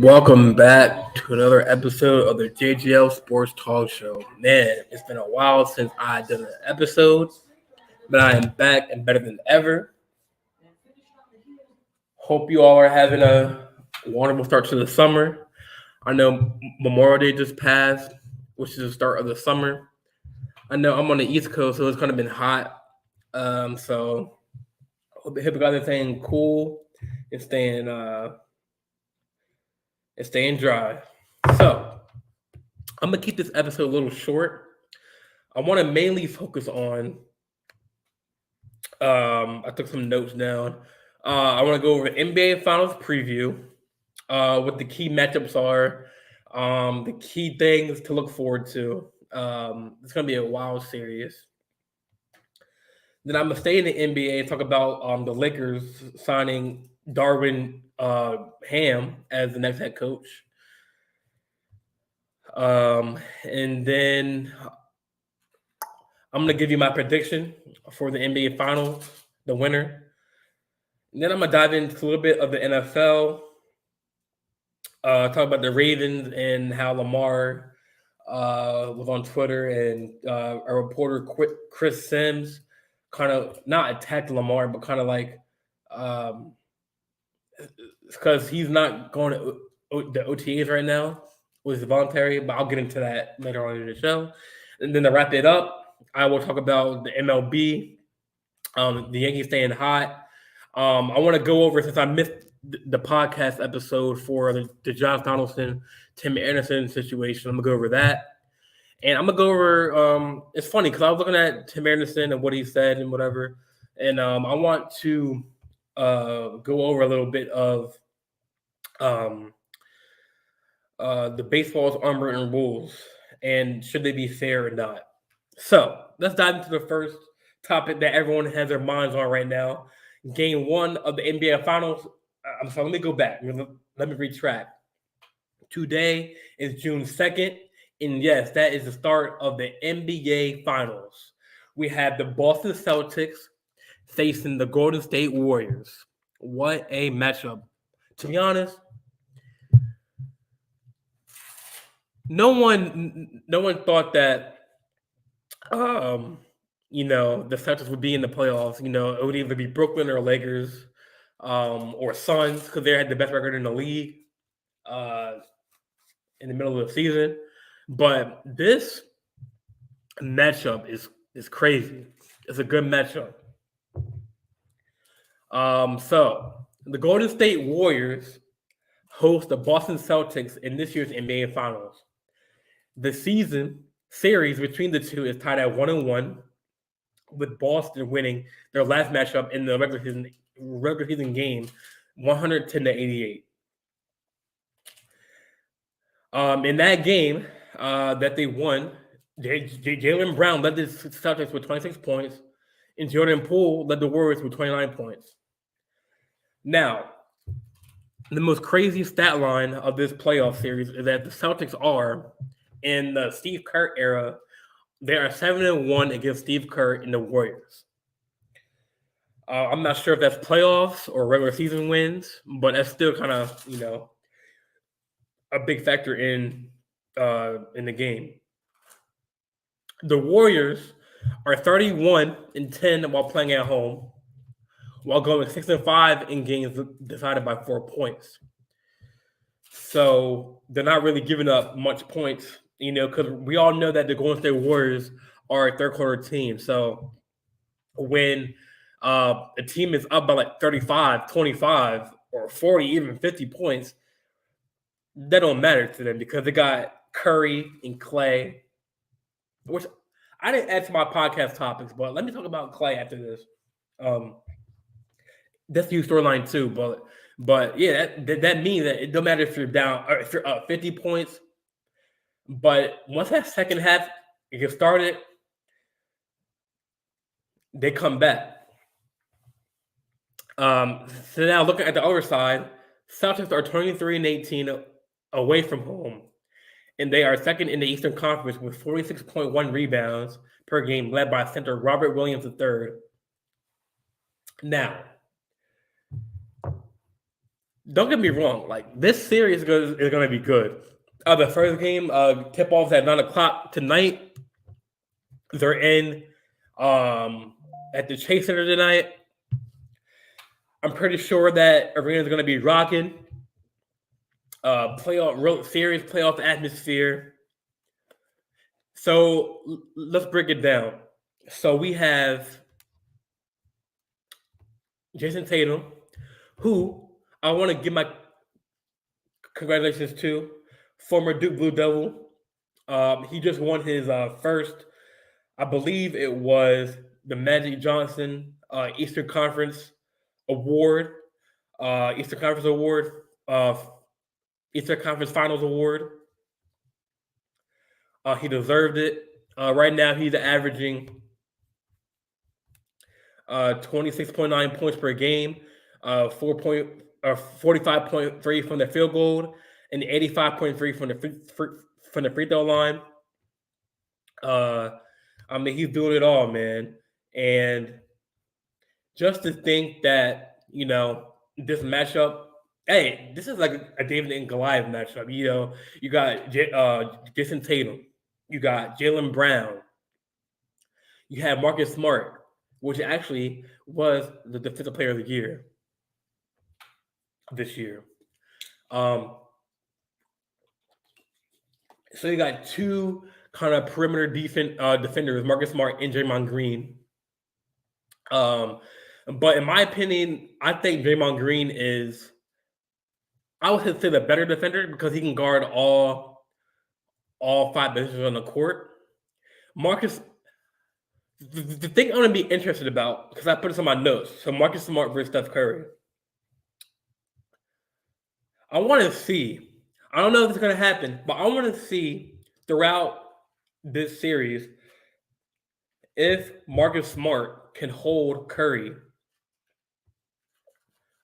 Welcome back to another episode of the JGL Sports Talk Show. Man, it's been a while since I did an episode, but I am back and better than ever. Hope you all are having a wonderful start to the summer. I know Memorial Day just passed, which is the start of the summer. I know I'm on the East Coast, so it's kind of been hot. So hope you guys are staying cool and staying dry. So I'm gonna keep this episode a little short. I want to mainly focus on. I took some notes down. I want to go over the NBA Finals preview, what the key matchups are, the key things to look forward to. It's gonna be a wild series. Then I'm gonna stay in the NBA and talk about the Lakers signing Darwin Ham as the next head coach. And then I'm going to give you my prediction for the NBA Finals, the winner. And then I'm going to dive into a little bit of the NFL, talk about the Ravens and how Lamar was on Twitter and a reporter, Chris Sims, kind of not attacked Lamar, but kind of like because he's not going to the OTAs right now, which is voluntary, but I'll get into that later on in the show. And then to wrap it up, I will talk about the MLB, the Yankees staying hot. I want to go over, since I missed the podcast episode for the Josh Donaldson, Tim Anderson situation, I'm going to go over that. And I'm going to go over, it's funny because I was looking at Tim Anderson and what he said and whatever. And I want to go over a little bit of the baseball's unwritten rules and should they be fair or not. So let's dive into the first topic that everyone has their minds on right now. Game 1 of the NBA Finals. I'm sorry, let me go back. Let me retract. Today is June 2nd. And yes, that is the start of the NBA Finals. We have the Boston Celtics facing the Golden State Warriors. What a matchup. To be honest, no one thought that the Celtics would be in the playoffs. It would either be Brooklyn or Lakers, or Suns, because they had the best record in the league in the middle of the season. But this matchup is crazy. It's a good matchup. So the Golden State Warriors host the Boston Celtics in this year's NBA Finals. The series between the two is tied at 1-1, with Boston winning their last matchup in the regular season game, 110-88. In that game that they won, Jalen Brown led the Celtics with 26 points, and Jordan Poole led the Warriors with 29 points. Now, the most crazy stat line of this playoff series is that the Celtics are, in the Steve Kerr era, they are 7-1 against Steve Kerr and the Warriors. I'm not sure if that's playoffs or regular season wins, but that's still kind of, a big factor in the game. The Warriors are 31-10 while playing at home, while going 6-5 in games decided by 4 points. So they're not really giving up much points, because we all know that the Golden State Warriors are a third-quarter team. So when a team is up by like 35, 25, or 40, even 50 points, that don't matter to them because they got Curry and Clay, which I didn't add to my podcast topics, but let me talk about Clay after this. That's the storyline too, but yeah, that means that it don't matter if you're down or if you're up 50 points. But once that second half gets started, they come back. So now looking at the other side, Celtics are 23-18 away from home, and they are second in the Eastern Conference with 46.1 rebounds per game, led by center Robert Williams III. Now, don't get me wrong. Like this series is going to be good. The first game, tip offs at 9 o'clock tonight. They're in at the Chase Center tonight. I'm pretty sure that arena's going to be rocking. Real serious playoff atmosphere. So let's break it down. So we have Jason Tatum, who I want to give my congratulations to, former Duke Blue Devil. He just won his first, I believe it was the Magic Johnson Eastern Conference Award, Eastern Conference Award, Eastern Conference Finals Award. He deserved it. Right now, he's averaging 26.9 points per game, 45.3 from the field goal, and 85.3 from the free throw line. I mean, he's doing it all, man. And just to think that, this matchup, hey, this is like a David and Goliath matchup. You got Jason Tatum, you got Jalen Brown, you have Marcus Smart, which actually was the defensive player of the year this year. So you got two kind of perimeter defenders, Marcus Smart and Draymond Green. But in my opinion, I think Draymond Green is, I would say, the better defender because he can guard all 5 positions on the court. Marcus, the thing I'm going to be interested about, because I put this on my notes, so Marcus Smart versus Steph Curry. I want to see, I don't know if it's going to happen, but I want to see throughout this series if Marcus Smart can hold Curry.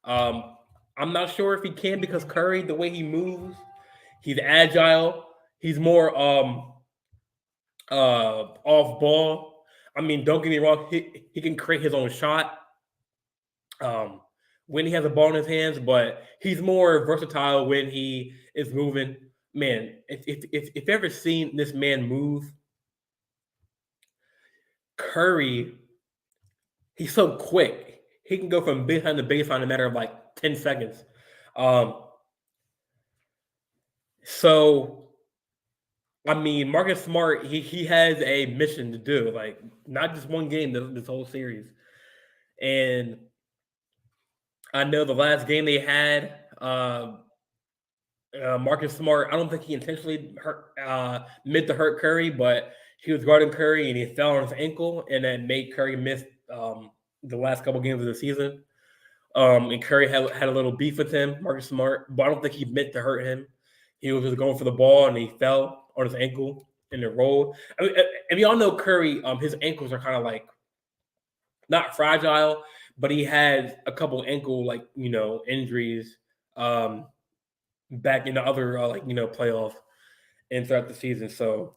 I'm not sure if he can because Curry, the way he moves, he's agile. He's more off ball. I mean, don't get me wrong, he can create his own shot when he has a ball in his hands, but he's more versatile when he is moving. Man, if you've ever seen this man move, Curry, he's so quick. He can go from baseline to baseline in a matter of like 10 seconds. So, I mean, Marcus Smart, he has a mission to do, like not just one game, this whole series. And I know the last game they had, Marcus Smart, I don't think he intentionally meant to hurt Curry, but he was guarding Curry and he fell on his ankle, and that made Curry miss the last couple games of the season. And Curry had a little beef with him, Marcus Smart, but I don't think he meant to hurt him. He was just going for the ball and he fell on his ankle and it rolled. I mean, and we all know Curry, his ankles are kind of like not fragile, but he had a couple ankle injuries back in the other playoff and throughout the season. So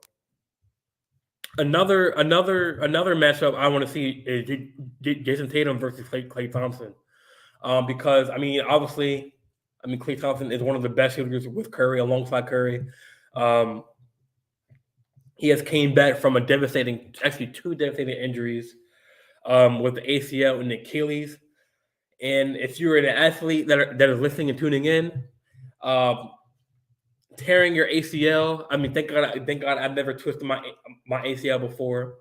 another matchup I want to see is Jason Tatum versus Klay Thompson. Because I mean, obviously, Klay Thompson is one of the best shooters with Curry, alongside Curry. He has came back from two devastating injuries with the ACL and the Achilles. And if you're an athlete that is listening and tuning in, tearing your ACL, I mean, thank God I've never twisted my ACL before.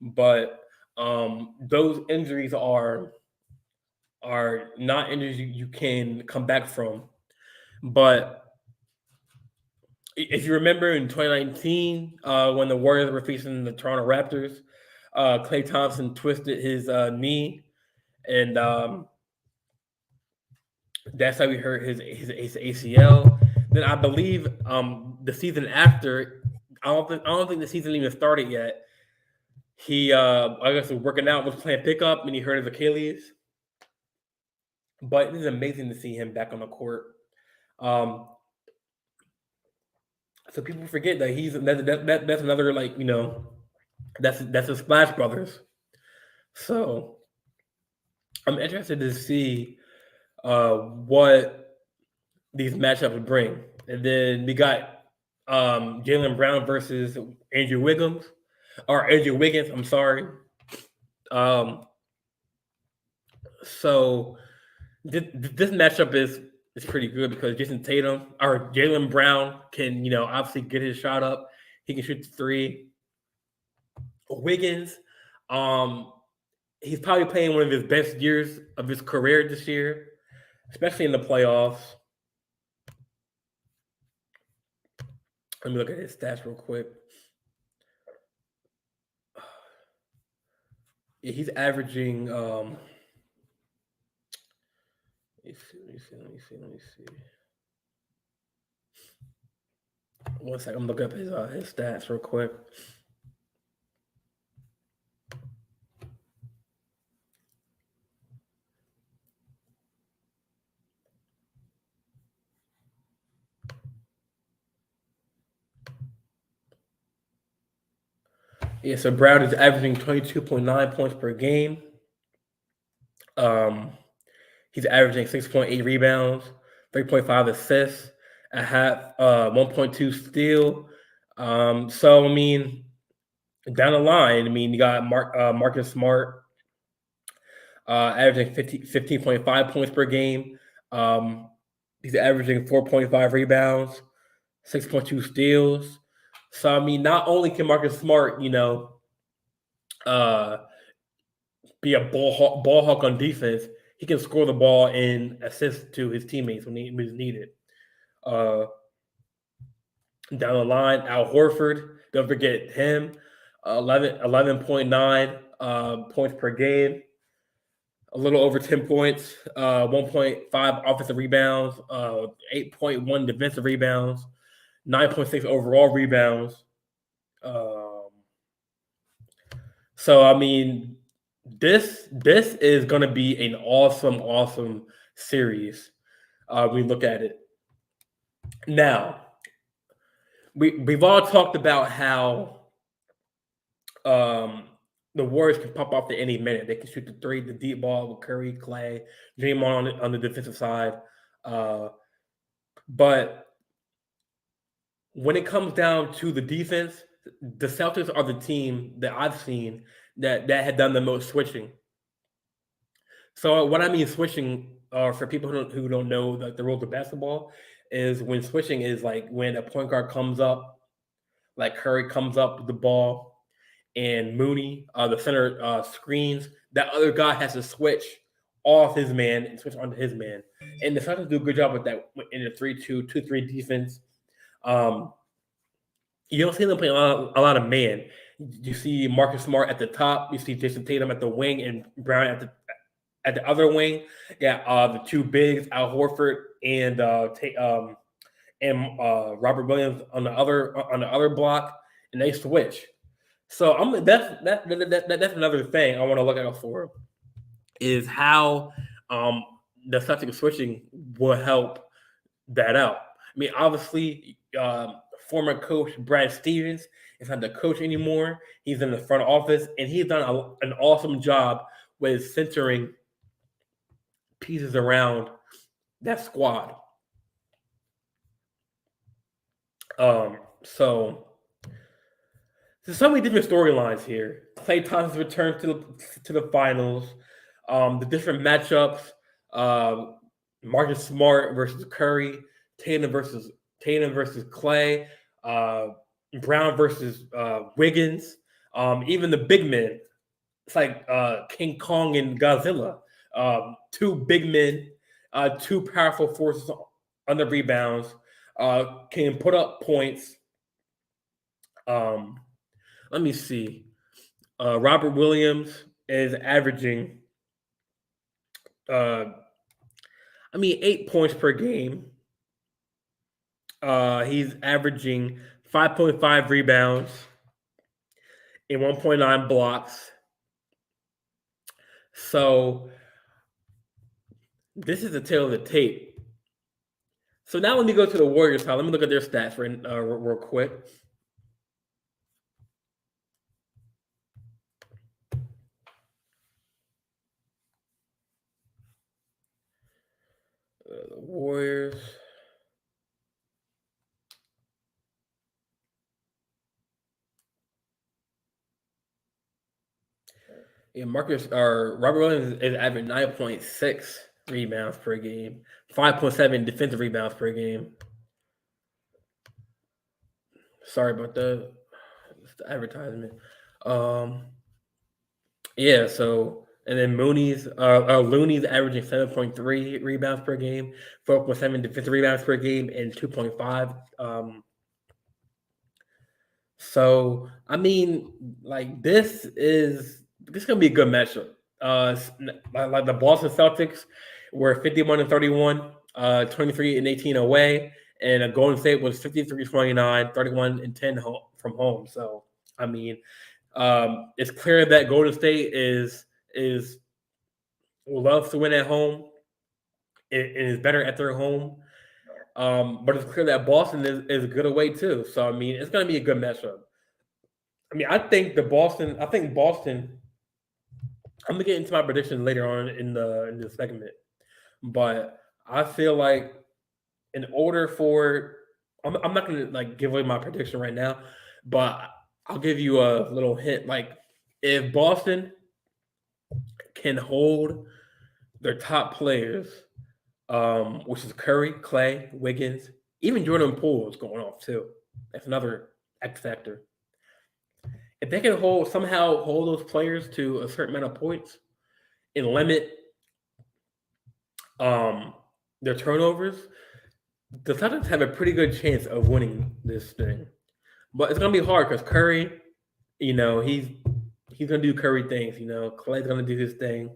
But those injuries are not injuries you can come back from. But if you remember in 2019, when the Warriors were facing the Toronto Raptors, Klay Thompson twisted his knee, and that's how he hurt his ACL. Then I believe the season after, I don't think the season even started yet. He I guess was working out, was playing pickup, and he hurt his Achilles. But it is amazing to see him back on the court. So people forget that that's another that's the Splash Brothers. So I'm interested to see what these matchups bring. And then we got Jalen Brown versus Andrew Wiggums, or Andrew Wiggins. I'm sorry. Um, so this matchup is pretty good because Jason Tatum or Jalen Brown can obviously get his shot up. He can shoot the three. Wiggins, um, he's probably playing one of his best years of his career this year, especially in the playoffs. Let me look at his stats real quick. Yeah, he's averaging. Let me see. One second, I'm looking up his stats real quick. Yeah, so Brown is averaging 22.9 points per game. He's averaging 6.8 rebounds, 3.5 assists, a half, 1.2 steal. So I mean, down the line, I mean, you got Marcus Smart averaging 15.5 points per game. He's averaging 4.5 rebounds, 6.2 steals. So I mean, not only can Marcus Smart, uh, be a ball hawk on defense, he can score the ball and assist to his teammates when he's needed. Uh, Down the line, Al Horford, don't forget him, 11.9 points per game, a little over 10 points, 1.5 offensive rebounds, 8.1 defensive rebounds, 9.6 overall rebounds. So I mean, this is going to be an awesome series. We look at it now. We've all talked about how the Warriors can pop off at any minute. They can shoot the three, the deep ball with Curry, Clay, Draymond on the defensive side. But when it comes down to the defense, the Celtics are the team that I've seen that had done the most switching. So what I mean switching, for people who don't know the rules of basketball, is when switching is like when a point guard comes up, like Curry comes up with the ball, and Mooney, the center, screens. That other guy has to switch off his man and switch onto his man. And the Celtics do a good job with that in the 3-2-2-3 defense. You don't see them play a lot of man. You see Marcus Smart at the top. You see Jason Tatum at the wing and Brown at the other wing. Yeah, the two bigs, Al Horford and Robert Williams on the other block, and they switch. So that's another thing I want to look out for is how the Celtics switching will help that out. I mean, obviously, former coach Brad Stevens is not the coach anymore. He's in the front office, and he's done an awesome job with centering pieces around that squad. So there's so many different storylines here. Clay Thompson's return to the finals, the different matchups, Marcus Smart versus Curry, Tatum versus Clay, Brown versus Wiggins, even the big men. It's like King Kong and Godzilla. Two big men, two powerful forces on the rebounds, can put up points. Let me see. Robert Williams is averaging, 8 points per game. He's averaging 5.5 rebounds and 1.9 blocks. So this is the tail of the tape. So now let me go to the Warriors side. Let me look at their stats real quick. The Warriors. Yeah, Robert Williams is averaging 9.6 rebounds per game, 5.7 defensive rebounds per game. Sorry about that. It's the advertisement. Yeah, so and then Looney's averaging 7.3 rebounds per game, 4.7 defensive rebounds per game, and 2.5. So I mean, like this is gonna be a good matchup. Like the Boston Celtics were 51-31, 23-18 away, and Golden State was 53-29, 31-10 from home. So I mean, it's clear that Golden State is loves to win at home. It is better at their home. But it's clear that Boston is good away too. So I mean, it's going to be a good matchup. I mean, I think Boston. I'm gonna get into my prediction later on in the segment, but I feel like in order for I'm not gonna like give away my prediction right now, but I'll give you a little hint. Like if Boston can hold their top players, which is Curry, Clay, Wiggins, even Jordan Poole is going off too. That's another X factor. If they can somehow hold those players to a certain amount of points and limit their turnovers, the Celtics have a pretty good chance of winning this thing. But it's gonna be hard because Curry, he's gonna do Curry things. Clay's gonna do his thing,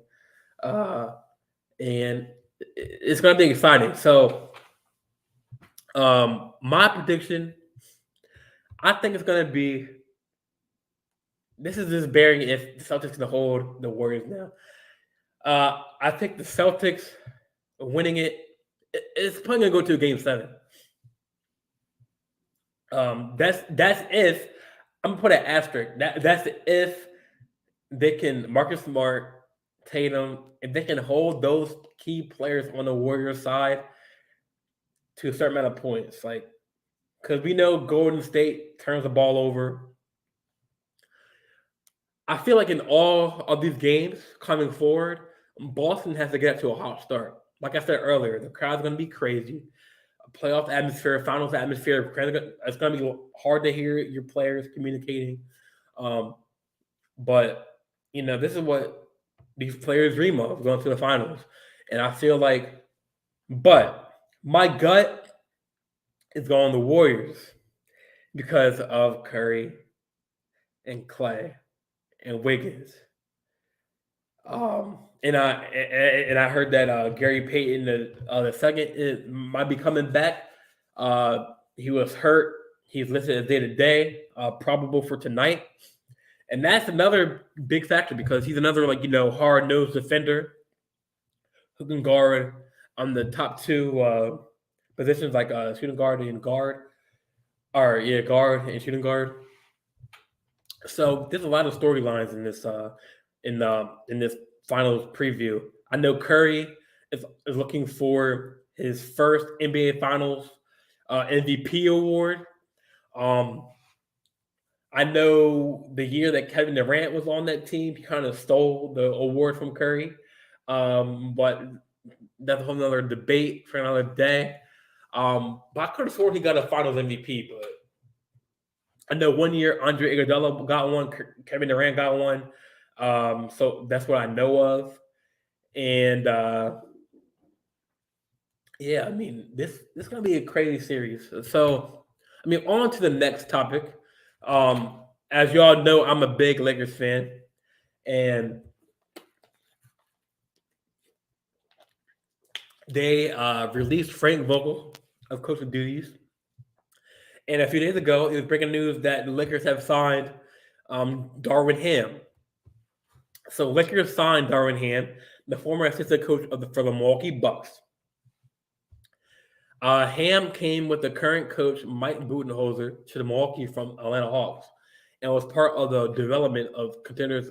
and it's gonna be exciting. So, my prediction, I think it's gonna be. This is just bearing if the Celtics can hold the Warriors now. I think the Celtics winning it's probably gonna go to a game 7. That's if I'm gonna put an asterisk. That's if they can Marcus Smart, Tatum, if they can hold those key players on the Warriors side to a certain amount of points, like because we know Golden State turns the ball over. I feel like in all of these games coming forward, Boston has to get to a hot start. Like I said earlier, the crowd's going to be crazy. Playoff atmosphere, finals atmosphere. It's going to be hard to hear your players communicating. But, this is what these players dream of, going to the finals. And I feel like, but my gut is going the Warriors because of Curry and Clay and Wiggins. And I heard that Gary Payton, the second, might be coming back. He was hurt. He's listed as day to day, probable for tonight, and that's another big factor because he's another hard nosed defender who can guard on the top two positions like shooting guard and guard, or guard and shooting guard. So there's a lot of storylines in this finals preview. I know Curry is looking for his first NBA Finals MVP award. I know the year that Kevin Durant was on that team, he kind of stole the award from Curry. But that's a whole other debate for another day. But I could have sworn he got a Finals MVP, but I know one year Andre Iguodala got one, Kevin Durant got one. So that's what I know of. And yeah, I mean this is gonna be a crazy series. So I mean, on to the next topic. As y'all know, I'm a big Lakers fan, and they released Frank Vogel of coaching duties. And a few days ago, it was breaking news that the Lakers have signed Darwin Ham. So Lakers signed Darwin Ham, the former assistant coach for the Milwaukee Bucks. Ham came with the current coach Mike Budenholzer to the Milwaukee from Atlanta Hawks, and was part of the development of contenders,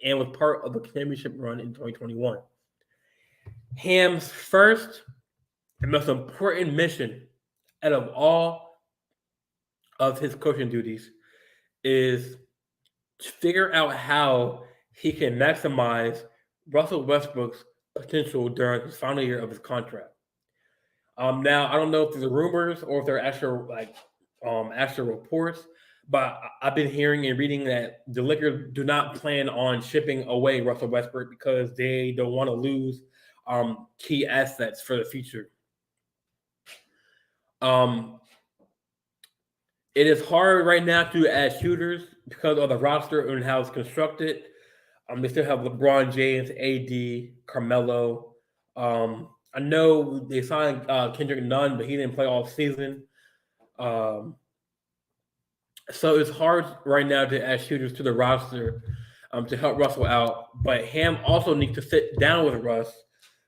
and was part of the championship run in 2021. Ham's first the most important mission out of all of his coaching duties is to figure out how he can maximize Russell Westbrook's potential during his final year of his contract. Now I don't know if there's rumors or if there are actual reports, but I've been hearing and reading that the Lakers do not plan on shipping away Russell Westbrook because they don't want to lose key assets for the future. It is hard right now to add shooters because of the roster and how it's constructed. They still have LeBron James, AD, Carmelo. I know they signed Kendrick Nunn, but he didn't play all season. So it's hard right now to add shooters to the roster to help Russell out. But Ham also needs to sit down with Russ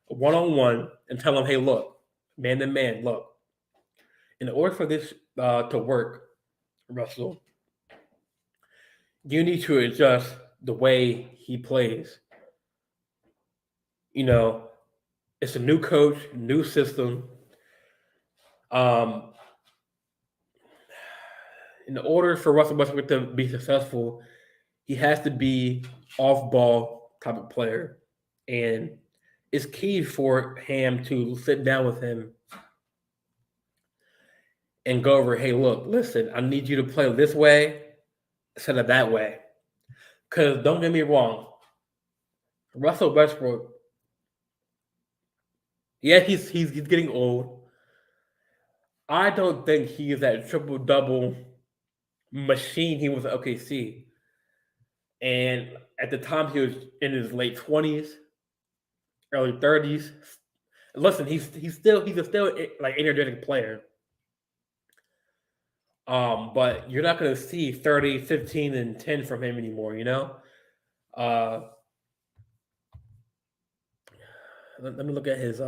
one-on-one and tell him, hey, look, man to man, look, in order for this to work, Russell, you need to adjust the way he plays. You know, it's a new coach, new system. In order for Russell Westbrook to be successful, he has to be off-ball type of player. And it's key for Ham to sit down with him and go over, hey, look, listen, I need you to play this way instead of that way. Because don't get me wrong, Russell Westbrook, yeah, he's getting old. I don't think he is that triple-double machine he was at OKC. And at the time, he was in his late 20s, early 30s. Listen, he's still like energetic player. But you're not going to see 30, 15, and 10 from him anymore, you know? Let me look at his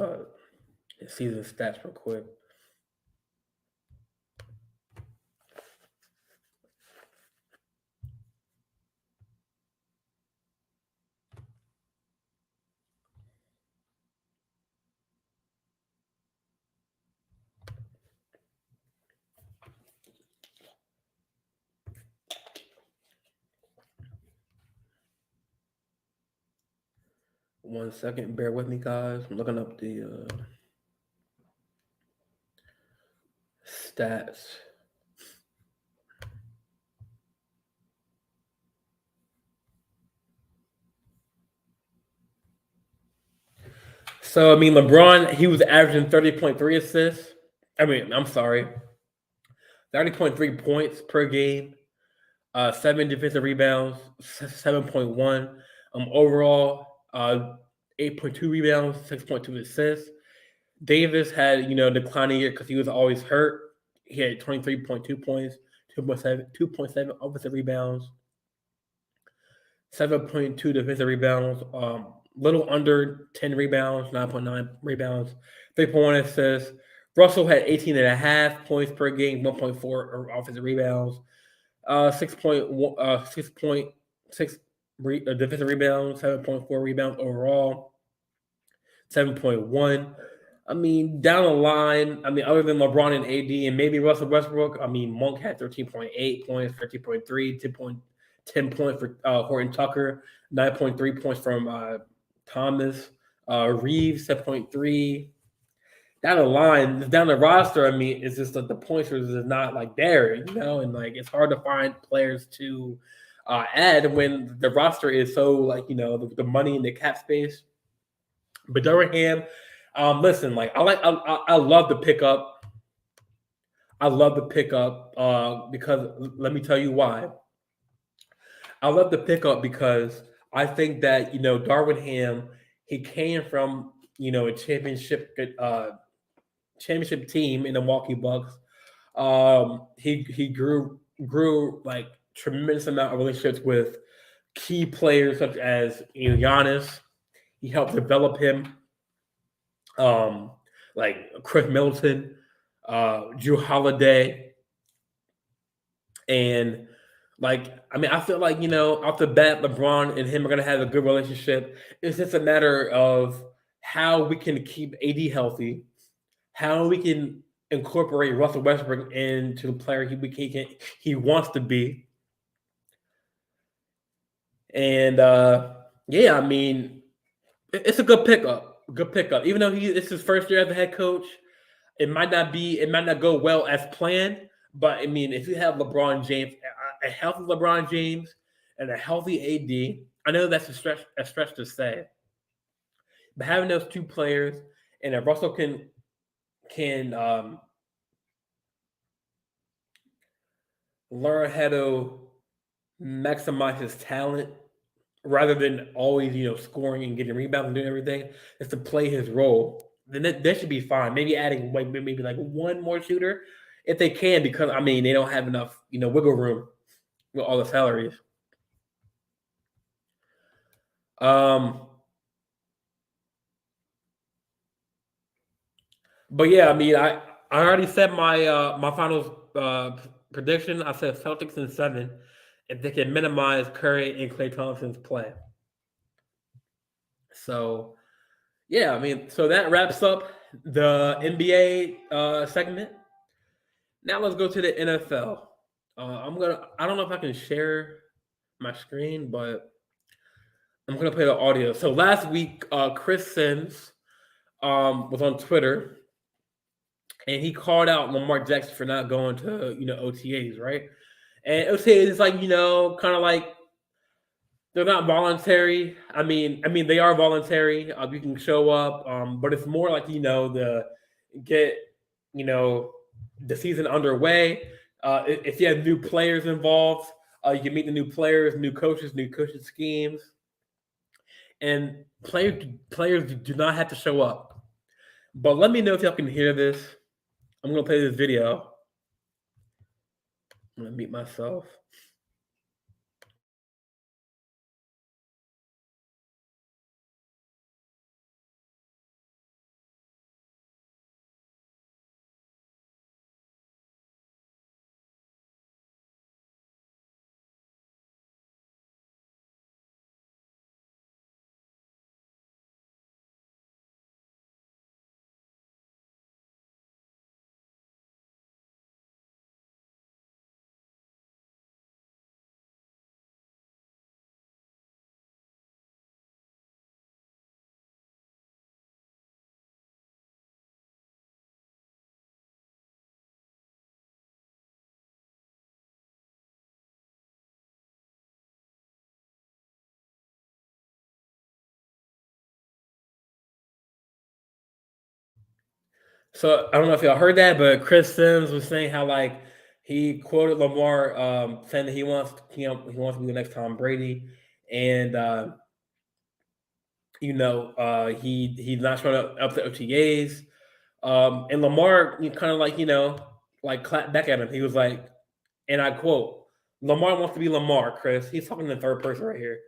season stats real quick. One second, bear with me, guys. I'm looking up the stats. So, I mean, LeBron, he was averaging 30.3 assists. I mean, I'm sorry, 30.3 points per game, 7 defensive rebounds, 7.1. Overall, 8.2 rebounds, 6.2 assists. Davis had, declining year because he was always hurt. He had 23.2 points, 2.7 offensive rebounds, 7.2 defensive rebounds, little under 10 rebounds, 9.9 rebounds, 3.1 assists. Russell had 18.5 points per game, 1.4 offensive rebounds, 6.6 defensive rebounds, 7.4 rebounds overall, 7.1. I mean, down the line, other than LeBron and AD and maybe Russell Westbrook, Monk had 13.8 points, 13.3, 10 points for Horton Tucker, 9.3 points from Thomas, Reeves, 7.3. Down the line, down the roster, it's just that the points are just not like there, and like it's hard to find players to add when the roster is so like the money and the cap space. But Durham, listen, like I love the pickup. I love the pickup because let me tell you why. I love the pickup because I think that Darvin Ham, he came from a championship team in the Milwaukee Bucks. He grew like tremendous amount of relationships with key players such as Giannis. He helped develop him. Like Chris Middleton, Drew Holiday, and I feel like off the bat, LeBron and him are gonna have a good relationship. It's just a matter of how we can keep AD healthy, how we can incorporate Russell Westbrook into the player he wants to be. And yeah, I mean, it's a good pickup. Good pickup. Even though it's his first year as a head coach, it might not go well as planned. But I mean, if you have LeBron James, a healthy LeBron James, and a healthy AD, I know that's a stretch to say, but having those two players and if Russell can learn how to maximize his talent rather than always scoring and getting rebounds and doing everything, is to play his role. Then that should be fine. Maybe adding maybe like one more shooter if they can, because I mean they don't have enough wiggle room with all the salaries. But yeah, I mean I already said my finals prediction. I said Celtics in 7 if they can minimize Curry and Klay Thompson's play. So yeah, I mean, so that wraps up the NBA segment. Now let's go to the NFL. I don't know if I can share my screen, but I'm gonna play the audio. So last week, Chris Sims was on Twitter, and he called out Lamar Jackson for not going to OTAs, right? And OTAs is like kind of like they're not voluntary. I mean they are voluntary. You can show up, but it's more like the get the season underway. If you have new players involved, you can meet the new players, new coaching schemes, and players do not have to show up. But let me know if y'all can hear this. I'm gonna play this video. I'm gonna mute myself. So I don't know if y'all heard that, but Chris Sims was saying how like he quoted Lamar saying that he wants to be the next Tom Brady, and he's not showing up to OTAs. And Lamar kind of like clapped back at him. He was like, and I quote, "Lamar wants to be Lamar, Chris." He's talking in the third person right here.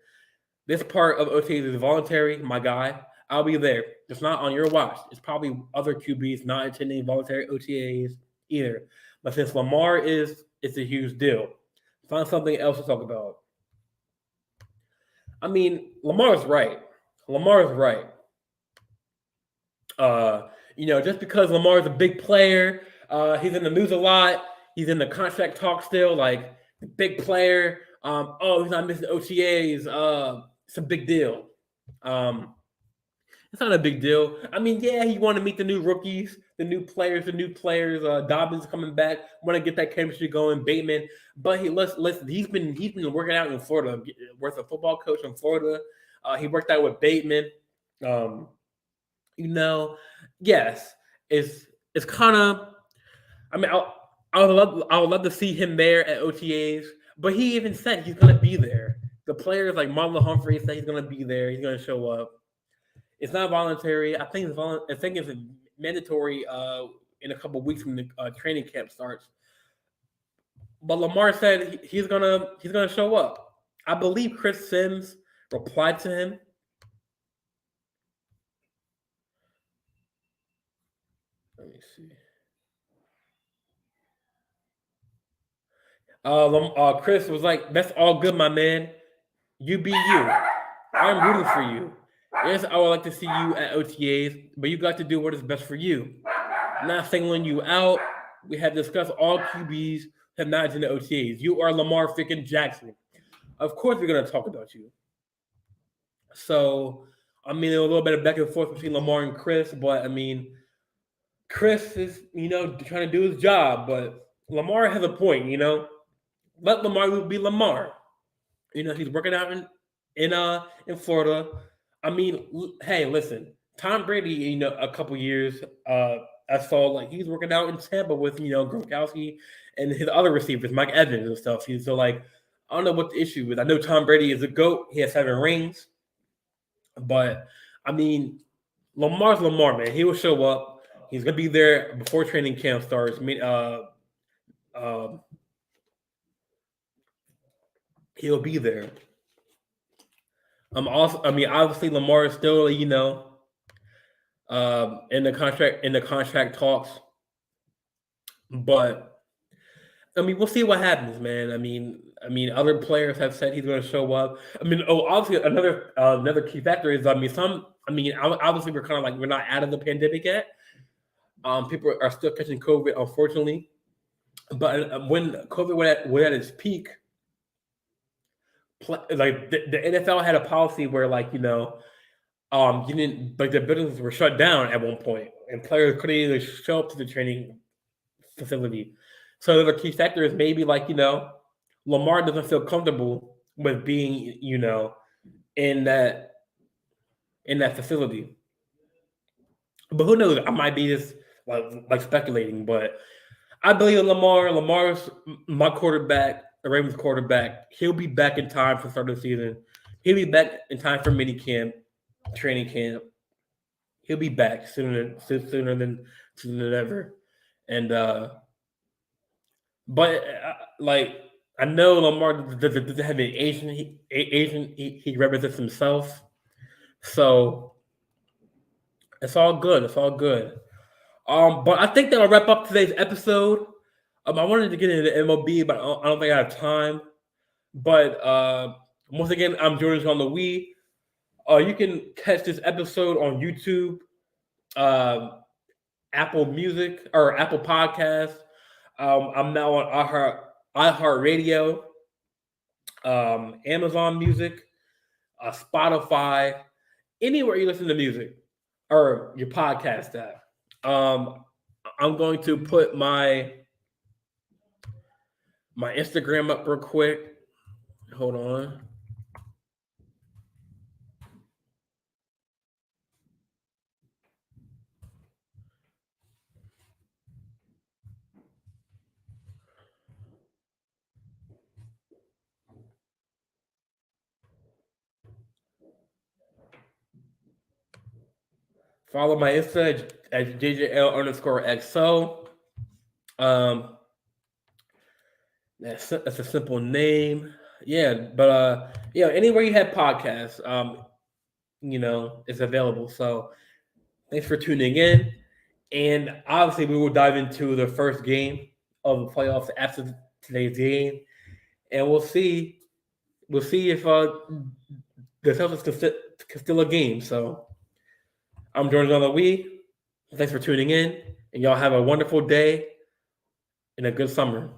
"This part of OTAs is voluntary, my guy. I'll be there. It's not on your watch. It's probably other QBs not attending voluntary OTAs either. But since Lamar is, it's a huge deal. Find something else to talk about." I mean, Lamar's right. Lamar's right. Just because Lamar's a big player, he's in the news a lot. He's in the contract talk still, like the big player. He's not missing OTAs. It's a big deal. It's not a big deal. I mean, yeah, he want to meet the new rookies, the new players. Dobbins coming back, want to get that chemistry going. Bateman, but listen. He's been working out in Florida. Was a football coach in Florida. He worked out with Bateman. Yes, it's kind of. I mean, I would love to see him there at OTAs, but he even said he's gonna be there. The players like Marlon Humphrey said he's gonna be there. He's gonna show up. It's not voluntary. I think it's mandatory in a couple of weeks when the training camp starts. But Lamar said he's gonna show up. I believe Chris Sims replied to him. Let me see. Chris was like, "That's all good, my man. You be you. I'm rooting for you. Yes, I would like to see you at OTAs, but you got to do what is best for you. Not singling you out. We have discussed all QBs have not in the OTAs. You are Lamar freaking Jackson. Of course, we're gonna talk about you. So, I mean, a little bit of back and forth between Lamar and Chris, but I mean, Chris is, trying to do his job, but Lamar has a point, Let Lamar be Lamar. He's working out in Florida. I mean, hey, listen, Tom Brady, a couple years, I saw like he's working out in Tampa with Gronkowski and his other receivers, Mike Evans and stuff. So like, I don't know what the issue is. I know Tom Brady is a GOAT. He has 7 rings, but I mean, Lamar's Lamar, man. He will show up. He's gonna be there before training camp starts. I mean, he'll be there. Obviously Lamar is still, in the contract talks, but I mean, we'll see what happens, man. I mean, other players have said he's going to show up. I mean, obviously another key factor is, obviously we're kind of like we're not out of the pandemic yet. People are still catching COVID, unfortunately, but when COVID was at its peak, like the NFL had a policy where you didn't like the buildings were shut down at one point, and players couldn't even show up to the training facility. So the key factor is maybe Lamar doesn't feel comfortable with being in that facility. But who knows? I might be just like speculating, but I believe in Lamar. Lamar's my quarterback, the Ravens quarterback. He'll be back in time for start of the season. He'll be back in time for mini camp, training camp. He'll be back sooner than ever. And but I know Lamar doesn't have an agent. He represents himself, so it's all good. It's all good. But I think that'll wrap up today's episode. I wanted to get into MLB, but I don't think I have time. But once again, I'm Jordan on the Wii. You can catch this episode on YouTube, Apple Music or Apple Podcasts. I'm now on iHeartRadio, Amazon Music, Spotify, anywhere you listen to music or your podcast app. I'm going to put my Instagram up real quick. Hold on. Follow my Insta at JJL_XO. That's a simple name. Yeah, but anywhere you have podcasts, it's available. So thanks for tuning in. And obviously we will dive into the first game of the playoffs after today's game. And we'll see if the Celtics can steal a game. So I'm Jordan on the Wii. Thanks for tuning in. And y'all have a wonderful day and a good summer.